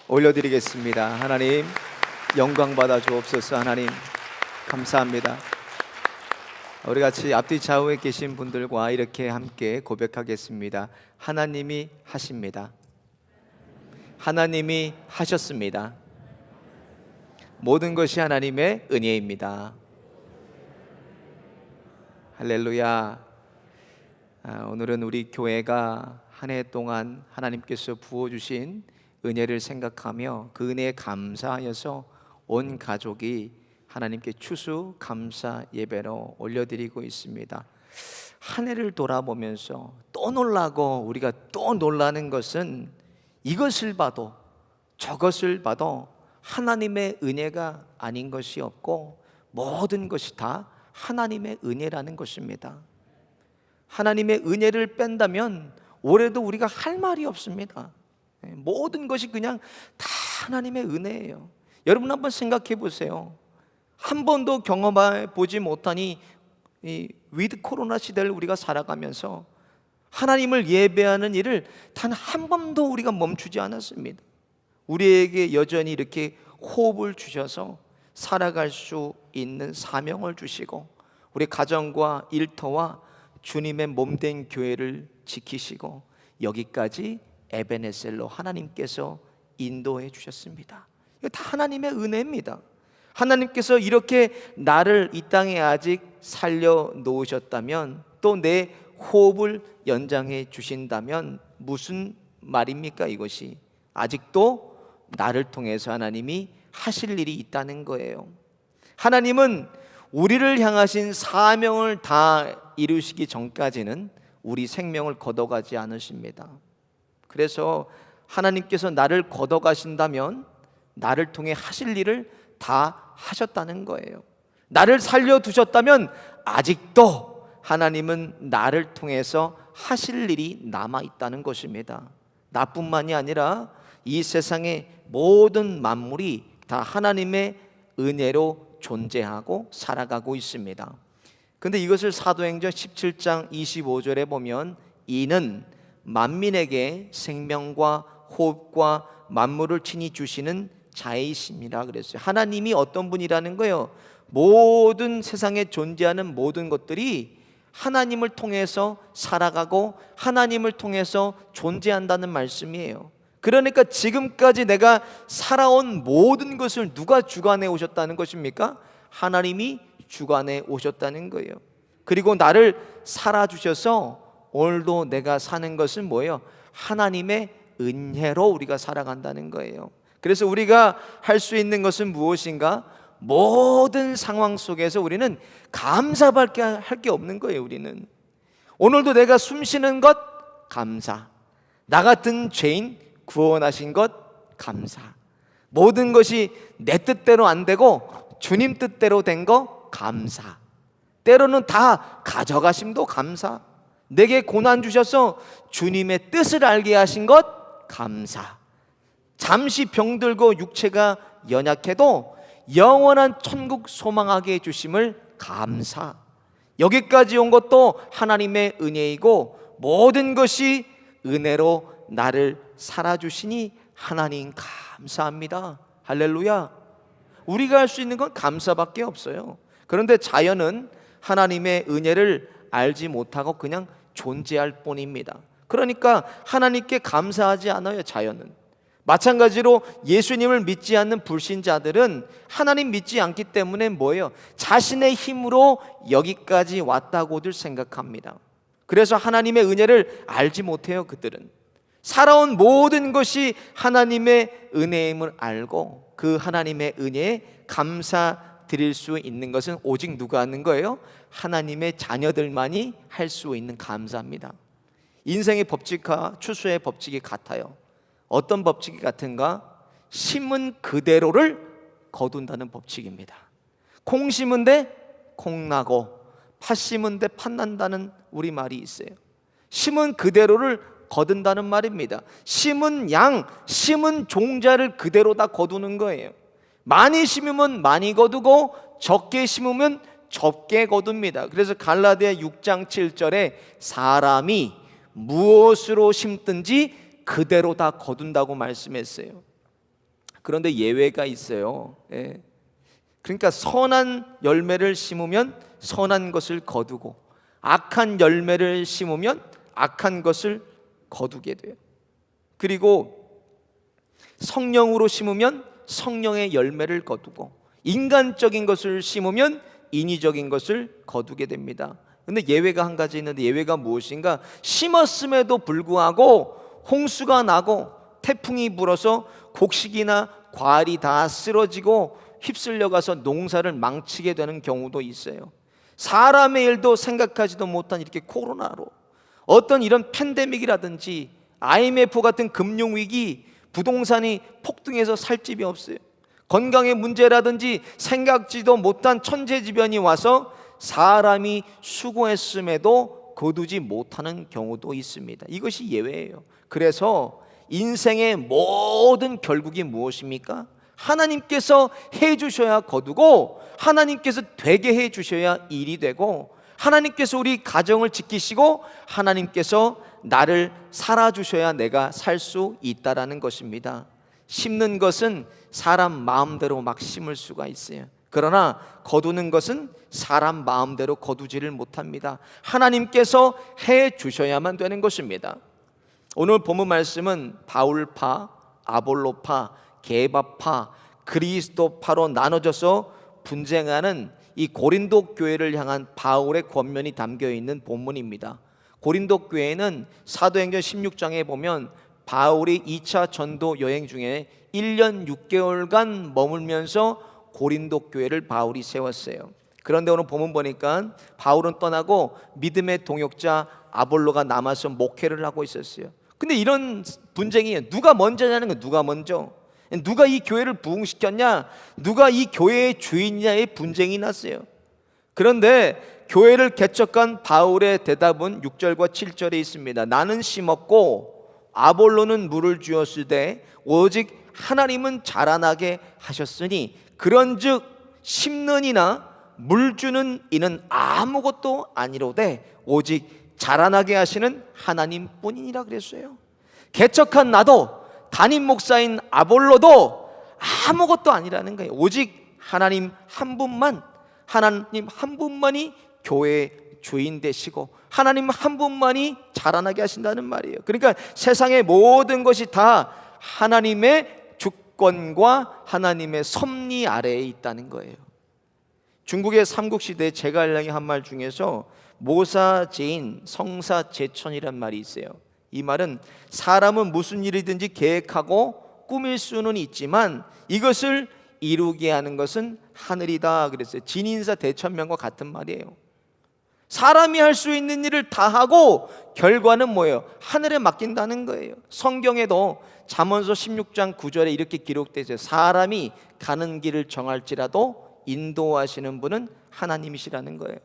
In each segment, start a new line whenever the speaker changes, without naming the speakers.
올려드리겠습니다. 하나님 영광 받아 주옵소서. 하나님 감사합니다. 우리 같이 앞뒤 좌우에 계신 분들과 이렇게 함께 고백하겠습니다. 하나님이 하십니다. 하나님이 하셨습니다. 모든 것이 하나님의 은혜입니다. 할렐루야. 오늘은 우리 교회가 한 해 동안 하나님께서 부어주신 은혜를 생각하며 그 은혜에 감사하여서 온 가족이 하나님께 추수 감사 예배로 올려드리고 있습니다. 한 해를 돌아보면서 또 놀라고 우리가 또 놀라는 것은 이것을 봐도 저것을 봐도 하나님의 은혜가 아닌 것이 없고 모든 것이 다 하나님의 은혜라는 것입니다. 하나님의 은혜를 뺀다면 올해도 우리가 할 말이 없습니다. 모든 것이 그냥 다 하나님의 은혜예요. 여러분 한번 생각해 보세요. 한 번도 경험해 보지 못하니 이 위드 코로나 시대를 우리가 살아가면서 하나님을 예배하는 일을 단 한 번도 우리가 멈추지 않았습니다. 우리에게 여전히 이렇게 호흡을 주셔서 살아갈 수 있는 사명을 주시고 우리 가정과 일터와 주님의 몸된 교회를 지키시고 여기까지 에베네셀로 하나님께서 인도해 주셨습니다. 이거 다 하나님의 은혜입니다. 하나님께서 이렇게 나를 이 땅에 아직 살려 놓으셨다면 또 내 호흡을 연장해 주신다면 무슨 말입니까? 이것이 아직도 나를 통해서 하나님이 하실 일이 있다는 거예요. 하나님은 우리를 향하신 사명을 다 이루시기 전까지는 우리 생명을 걷어가지 않으십니다. 그래서 하나님께서 나를 걷어가신다면 나를 통해 하실 일을 다 하셨다는 거예요. 나를 살려두셨다면 아직도 하나님은 나를 통해서 하실 일이 남아있다는 것입니다. 나뿐만이 아니라 이 세상의 모든 만물이 다 하나님의 은혜로 존재하고 살아가고 있습니다. 근데 이것을 사도행전 17장 25절에 보면 이는 만민에게 생명과 호흡과 만물을 친히 주시는 자이심이라 그랬어요. 하나님이 어떤 분이라는 거예요? 모든 세상에 존재하는 모든 것들이 하나님을 통해서 살아가고 하나님을 통해서 존재한다는 말씀이에요. 그러니까 지금까지 내가 살아온 모든 것을 누가 주관해 오셨다는 것입니까? 하나님이 주관해 오셨다는 거예요. 그리고 나를 살아주셔서 오늘도 내가 사는 것은 뭐예요? 하나님의 은혜로 우리가 살아간다는 거예요. 그래서 우리가 할 수 있는 것은 무엇인가? 모든 상황 속에서 우리는 감사밖에 할 게 없는 거예요. 우리는 오늘도 내가 숨 쉬는 것 감사, 나 같은 죄인 구원하신 것 감사, 모든 것이 내 뜻대로 안 되고 주님 뜻대로 된 거 감사, 때로는 다 가져가심도 감사, 내게 고난 주셔서 주님의 뜻을 알게 하신 것 감사, 잠시 병들고 육체가 연약해도 영원한 천국 소망하게 해주심을 감사. 여기까지 온 것도 하나님의 은혜이고 모든 것이 은혜로 나를 살아주시니 하나님 감사합니다. 할렐루야. 우리가 할 수 있는 건 감사밖에 없어요. 그런데 자연은 하나님의 은혜를 알지 못하고 그냥 존재할 뿐입니다. 그러니까 하나님께 감사하지 않아요. 자연은 마찬가지로 예수님을 믿지 않는 불신자들은 하나님 믿지 않기 때문에 뭐예요? 자신의 힘으로 여기까지 왔다고들 생각합니다. 그래서 하나님의 은혜를 알지 못해요. 그들은 살아온 모든 것이 하나님의 은혜임을 알고 그 하나님의 은혜에 감사드릴 수 있는 것은 오직 누가 하는 거예요? 하나님의 자녀들만이 할 수 있는 감사입니다. 인생의 법칙과 추수의 법칙이 같아요. 어떤 법칙이 같은가? 심은 그대로를 거둔다는 법칙입니다. 콩 심은 데 콩 나고 팥 심은 데 팥 난다는 우리말이 있어요. 심은 그대로를 거둔다는 말입니다. 심은 양, 심은 종자를 그대로 다 거두는 거예요. 많이 심으면 많이 거두고 적게 심으면 적게 거둡니다. 그래서 갈라디아 6장 7절에 사람이 무엇으로 심든지 그대로 다 거둔다고 말씀했어요. 그런데 예외가 있어요. 예. 그러니까 선한 열매를 심으면 선한 것을 거두고 악한 열매를 심으면 악한 것을 거두게 돼요. 그리고 성령으로 심으면 성령의 열매를 거두고 인간적인 것을 심으면 인위적인 것을 거두게 됩니다. 근데 예외가 한 가지 있는데, 예외가 무엇인가? 심었음에도 불구하고 홍수가 나고 태풍이 불어서 곡식이나 과일이 다 쓰러지고 휩쓸려 가서 농사를 망치게 되는 경우도 있어요. 사람의 일도 생각하지도 못한 이렇게 코로나로, 어떤 이런 팬데믹이라든지 IMF 같은 금융위기, 부동산이 폭등해서 살 집이 없어요. 건강의 문제라든지 생각지도 못한 천재지변이 와서 사람이 수고했음에도 거두지 못하는 경우도 있습니다. 이것이 예외예요. 그래서 인생의 모든 결국이 무엇입니까? 하나님께서 해주셔야 거두고 하나님께서 되게 해주셔야 일이 되고 하나님께서 우리 가정을 지키시고 하나님께서 나를 살아주셔야 내가 살 수 있다라는 것입니다. 심는 것은 사람 마음대로 막 심을 수가 있어요. 그러나 거두는 것은 사람 마음대로 거두지를 못합니다. 하나님께서 해주셔야만 되는 것입니다. 오늘 본문 말씀은 바울파, 아볼로파, 게바파, 그리스도파로 나눠져서 분쟁하는 이 고린도 교회를 향한 바울의 권면이 담겨 있는 본문입니다. 고린도 교회는 사도행전 16장에 보면 바울이 2차 전도 여행 중에 1년 6개월간 머물면서 고린도 교회를 바울이 세웠어요. 그런데 오늘 본문 보니까 바울은 떠나고 믿음의 동역자 아볼로가 남아서 목회를 하고 있었어요. 근데 이런 분쟁이 누가 먼저냐는 거, 누가 먼저, 누가 이 교회를 부흥시켰냐, 누가 이 교회의 주인이냐의 분쟁이 났어요. 그런데 교회를 개척한 바울의 대답은 6절과 7절에 있습니다. 나는 심었고 아볼로는 물을 주었으되 오직 하나님은 자라나게 하셨으니 그런즉 심는 이나 물 주는 이는 아무것도 아니로되 오직 자라나게 하시는 하나님뿐이니라 그랬어요. 개척한 나도 담임 목사인 아볼로도 아무것도 아니라는 거예요. 오직 하나님 한 분만, 하나님 한 분만이 교회의 주인 되시고 하나님 한 분만이 자라나게 하신다는 말이에요. 그러니까 세상의 모든 것이 다 하나님의 주권과 하나님의 섭리 아래에 있다는 거예요. 중국의 삼국시대 제갈량이 한 말 중에서 모사제인 성사제천이란 말이 있어요. 이 말은 사람은 무슨 일이든지 계획하고 꾸밀 수는 있지만 이것을 이루게 하는 것은 하늘이다 그랬어요. 진인사 대천명과 같은 말이에요. 사람이 할 수 있는 일을 다 하고 결과는 뭐예요? 하늘에 맡긴다는 거예요. 성경에도 잠언서 16장 9절에 이렇게 기록되어 있어요. 사람이 가는 길을 정할지라도 인도하시는 분은 하나님이시라는 거예요.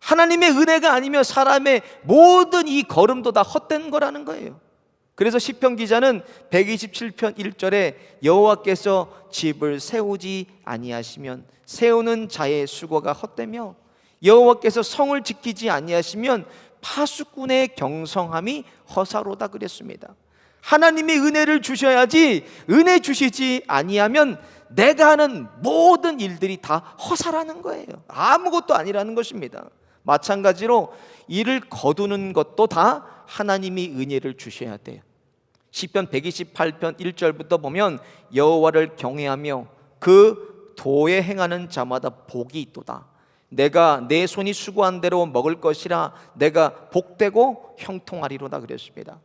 하나님의 은혜가 아니면 사람의 모든 이 걸음도 다 헛된 거라는 거예요. 그래서 시편 기자는 127편 1절에 여호와께서 집을 세우지 아니하시면 세우는 자의 수고가 헛되며 여호와께서 성을 지키지 아니하시면 파수꾼의 경성함이 허사로다 그랬습니다. 하나님이 은혜를 주셔야지, 은혜 주시지 아니하면 내가 하는 모든 일들이 다 허사라는 거예요. 아무것도 아니라는 것입니다. 마찬가지로 이를 거두는 것도 다 하나님이 은혜를 주셔야 돼요. 시편 128편 1절부터 보면 여호와를 경외하며 그 도에 행하는 자마다 복이 있도다. 내가 내 손이 수고한 대로 먹을 것이라 내가 복되고 형통하리로다 그랬습니다.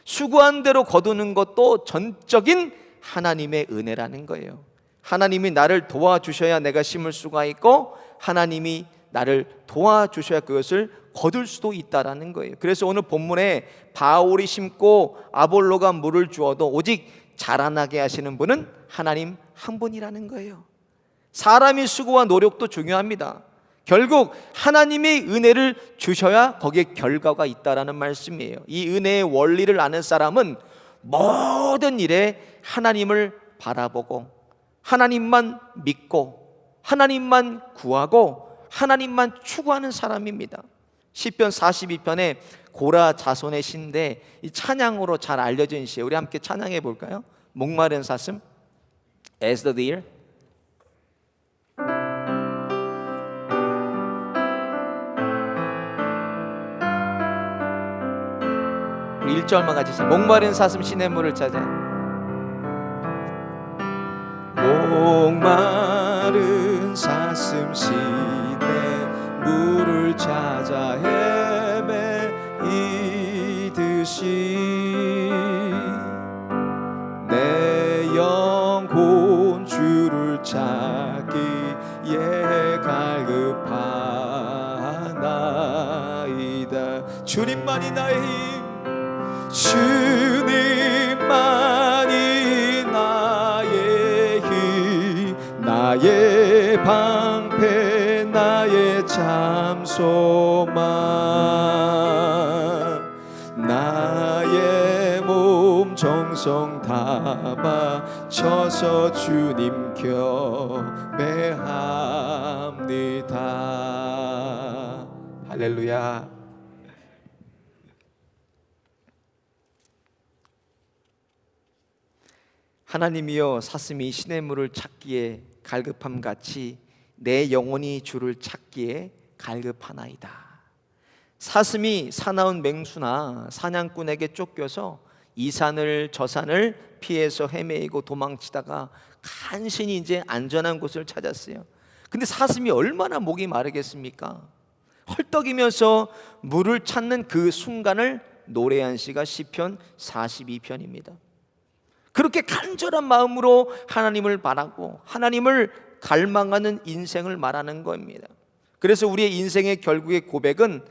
수고한 대로 거두는 것도 전적인 하나님의 은혜라는 거예요. 하나님이 나를 도와주셔야 내가 심을 수가 있고 하나님이 나를 도와주셔야 그것을 거둘 수도 있다라는 거예요. 그래서 오늘 본문에 바울이 심고 아볼로가 물을 주어도 오직 자라나게 하시는 분은 하나님 한 분이라는 거예요. 사람이 수고와 노력도 중요합니다. 결국 하나님의 은혜를 주셔야 거기에 결과가 있다라는 말씀이에요. 이 은혜의 원리를 아는 사람은 모든 일에 하나님을 바라보고 하나님만 믿고 하나님만 구하고 하나님만 추구하는 사람입니다. 시편 42편에 고라 자손의 시인데 이 찬양으로 잘 알려진 시예요. 우리 함께 찬양해 볼까요? 목마른 사슴, as the deer. 우리 1절만 같이 시작. 목마른 사슴 시냇물을 찾아. 목마른 사슴 시냇물을 찾아 헤매이듯이 내 영혼 주를 찾기에 갈급하나이다. 주님만이 나의 힘, 주님만이 나의 힘, 나의 방패, 나의 참소망, 나의 몸 정성 다 바쳐서 주님 경배합니다. 할렐루야. 하나님이여, 사슴이 시냇물을 찾기에 갈급함 같이 내 영혼이 주를 찾기에 갈급하나이다. 사슴이 사나운 맹수나 사냥꾼에게 쫓겨서 이 산을 저 산을 피해서 헤매이고 도망치다가 간신히 이제 안전한 곳을 찾았어요. 근데 사슴이 얼마나 목이 마르겠습니까? 헐떡이면서 물을 찾는 그 순간을 노래한 시가 시편 42편입니다. 그렇게 간절한 마음으로 하나님을 바라고 하나님을 갈망하는 인생을 말하는 겁니다. 그래서 우리의 인생의 결국의 고백은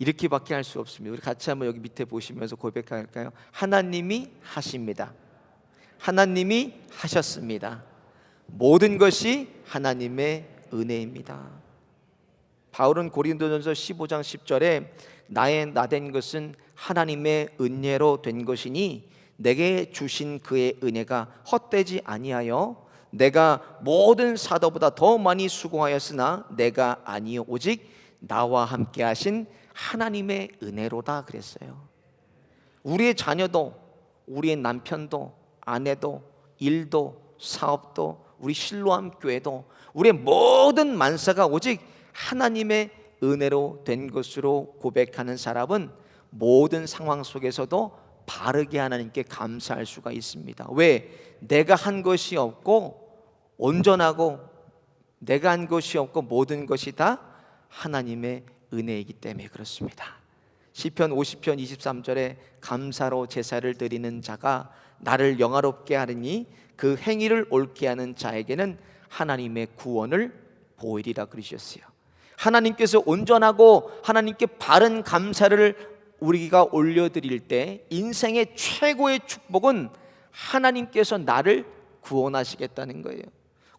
이렇게밖에 할 수 없습니다. 우리 같이 한번 여기 밑에 보시면서 고백할까요? 하나님이 하십니다. 하나님이 하셨습니다. 모든 것이 하나님의 은혜입니다. 바울은 고린도전서 15장 10절에 나의 나된 것은 하나님의 은혜로 된 것이니 내게 주신 그의 은혜가 헛되지 아니하여 내가 모든 사도보다 더 많이 수고하였으나 내가 아니요 오직 나와 함께 하신 하나님의 은혜로다 그랬어요. 우리의 자녀도, 우리의 남편도, 아내도, 일도, 사업도, 우리 실로암 교회도, 우리의 모든 만사가 오직 하나님의 은혜로 된 것으로 고백하는 사람은 모든 상황 속에서도 바르게 하나님께 감사할 수가 있습니다. 왜? 내가 한 것이 없고 온전하고 내가 한 것이 없고 모든 것이 다 하나님의 은혜이기 때문에 그렇습니다. 시편 50편 23절에 감사로 제사를 드리는 자가 나를 영화롭게 하리니 그 행위를 옳게 하는 자에게는 하나님의 구원을 보이리라 그러셨어요. 하나님께서 온전하고 하나님께 바른 감사를 우리가 올려드릴 때 인생의 최고의 축복은 하나님께서 나를 구원하시겠다는 거예요.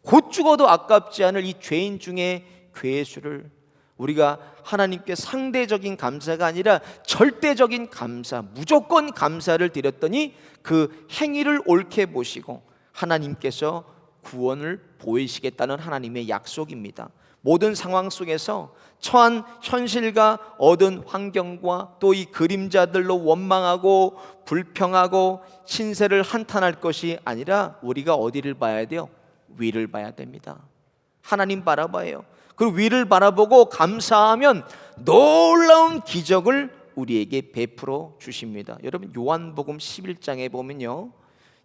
곧 죽어도 아깝지 않을 이 죄인 중에 괴수를 우리가 하나님께 상대적인 감사가 아니라 절대적인 감사, 무조건 감사를 드렸더니 그 행위를 옳게 보시고 하나님께서 구원을 보이시겠다는 하나님의 약속입니다. 모든 상황 속에서 처한 현실과 얻은 환경과 또 이 그림자들로 원망하고 불평하고 신세를 한탄할 것이 아니라 우리가 어디를 봐야 돼요? 위를 봐야 됩니다. 하나님 바라봐요. 그 위를 바라보고 감사하면 놀라운 기적을 우리에게 베풀어 주십니다. 여러분 요한복음 11장에 보면요,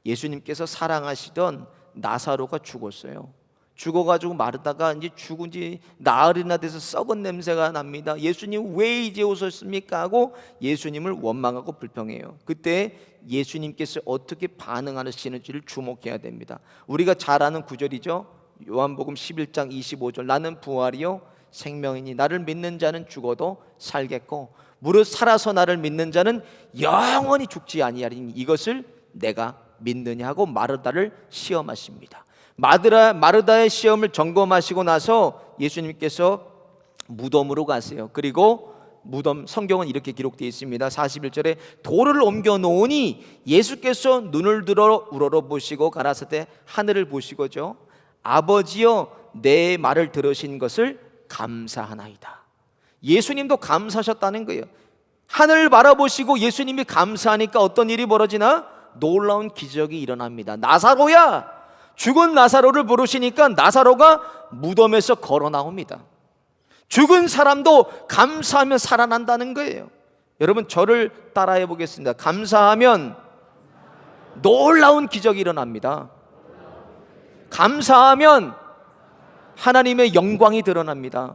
예수님께서 사랑하시던 나사로가 죽었어요. 죽어가지고 마르다가 이제 죽은 지 나흘이나 돼서 썩은 냄새가 납니다. 예수님 왜 이제 오셨습니까? 하고 예수님을 원망하고 불평해요. 그때 예수님께서 어떻게 반응하시는지를 주목해야 됩니다. 우리가 잘 아는 구절이죠. 요한복음 11장 25절 나는 부활이요 생명이니 나를 믿는 자는 죽어도 살겠고 무릇 살아서 나를 믿는 자는 영원히 죽지 아니하리니 이것을 내가 믿느냐 하고 마르다를 시험하십니다. 마르다의 시험을 점검하시고 나서 예수님께서 무덤으로 가세요. 그리고 무덤 성경은 이렇게 기록되어 있습니다. 41절에 돌을 옮겨 놓으니 예수께서 눈을 들어 우러러보시고 가라사대 하늘을 보시고죠 아버지여 내 말을 들으신 것을 감사하나이다. 예수님도 감사하셨다는 거예요. 하늘을 바라보시고 예수님이 감사하니까 어떤 일이 벌어지나? 놀라운 기적이 일어납니다. 나사로야! 죽은 나사로를 부르시니까 나사로가 무덤에서 걸어 나옵니다. 죽은 사람도 감사하면 살아난다는 거예요. 여러분, 저를 따라해 보겠습니다. 감사하면 놀라운 기적이 일어납니다. 감사하면 하나님의 영광이 드러납니다.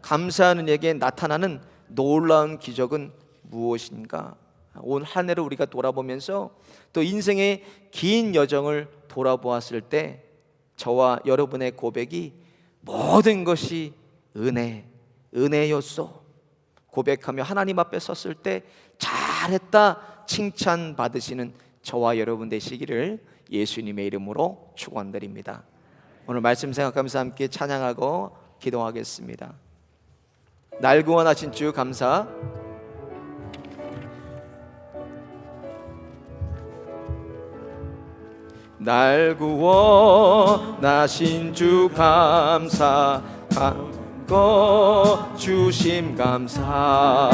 감사하는 이에게 나타나는 놀라운 기적은 무엇인가? 온 한 해를 우리가 돌아보면서 또 인생의 긴 여정을 돌아보았을 때 저와 여러분의 고백이 모든 것이 은혜였소 고백하며 하나님 앞에 섰을 때 잘했다 칭찬받으시는 저와 여러분 되시기를 예수님의 이름으로 축원드립니다. 오늘 말씀 생각하면서 함께 찬양하고 기도하겠습니다. 날 구원하신 주 감사. 날 구원하신 주 감사하고 주심 감사.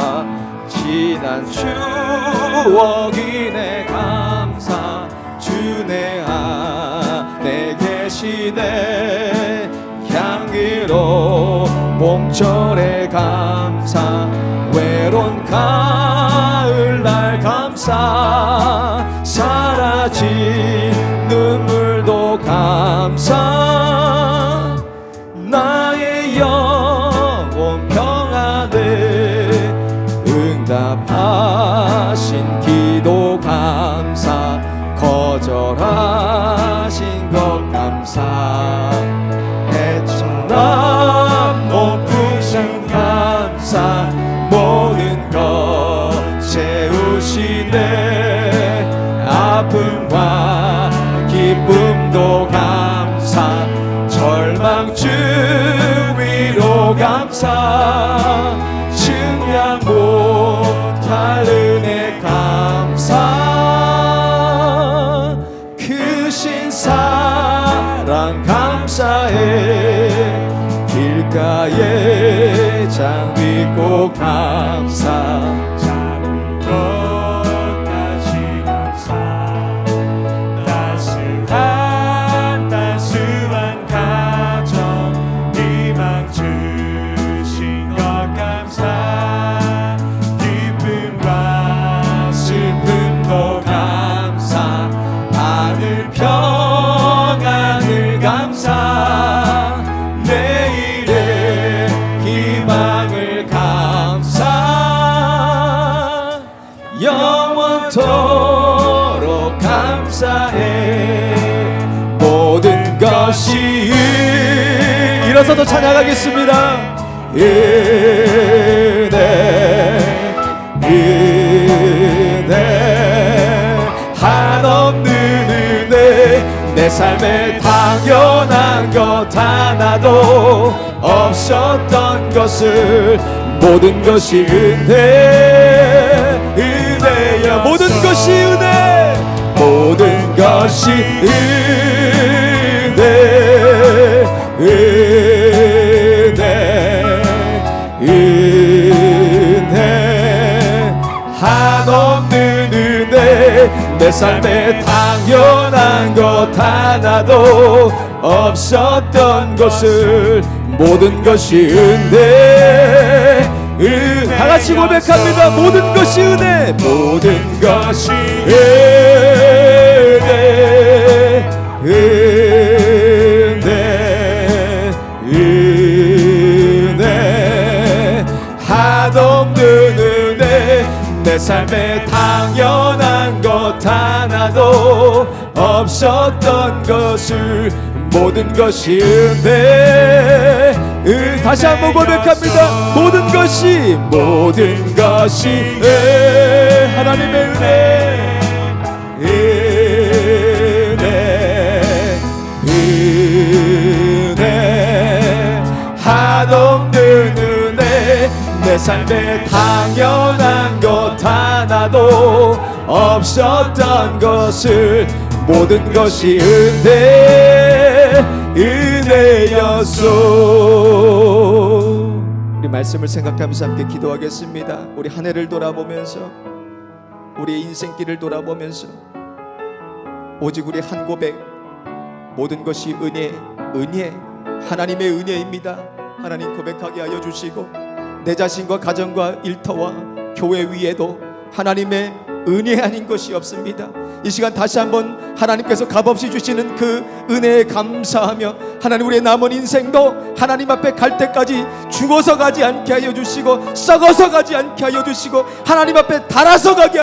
지난 추억이 내 감사. 주 내 안에 계시네. 향기로 봄철의 감사. 외로운 가을날 감사. 사라진 눈물도 감사. 나의 영혼 평안을 응답하신 기도 감사. 거절하신 것 감사. 애청남 높으신 감사. 모든 것 채우시네. 아픔과 기쁨도 감사. 절망 주위로 감사. 증량 못할 은혜 감사. 크신 사랑 감사해. 길가에 장미꽃 감사. 평안을 감사. 내일의 희망을 감사. 영원토록 감사해. 모든 것이 일어서서 찬양하겠습니다. 은혜 한없는 은혜. 내 삶에 당연한 것 하나도 없었던 것을 모든 것이 은혜야. 모든 것이 은혜. 모든 것이 은혜 한없는 은혜. 내 삶에 당연한 것 하나도 없었던 것을 모든 것이 은혜. 다 같이 고백합니다. 모든 것이 은혜. 모든 것이 은혜 한없는 은혜. 내 삶에 당연한 것 하나도 없었던 것을 모든 것이 은혜. 다시 한번 고백합니다. 모든 것이 하나님의 은혜. 한없는 은혜. 내 삶에 당연한 것 하나도 없었던 것을 모든 것이 은혜였소. 우리 말씀을 생각하면서 함께 기도하겠습니다. 우리 한 해를 돌아보면서 우리의 인생길을 돌아보면서 오직 우리 한 고백, 모든 것이 은혜, 하나님의 은혜입니다. 하나님 고백하게 하여 주시고, 내 자신과 가정과 일터와 교회 위에도 하나님의 은혜 아닌 것이 없습니다. 이 시간 다시 한번 하나님께서 값없이 주시는 그 은혜에 감사하며, 하나님 우리의 남은 인생도 하나님 앞에 갈 때까지 죽어서 가지 않게 하여 주시고, 썩어서 가지 않게 하여 주시고, 하나님 앞에 달아서 가게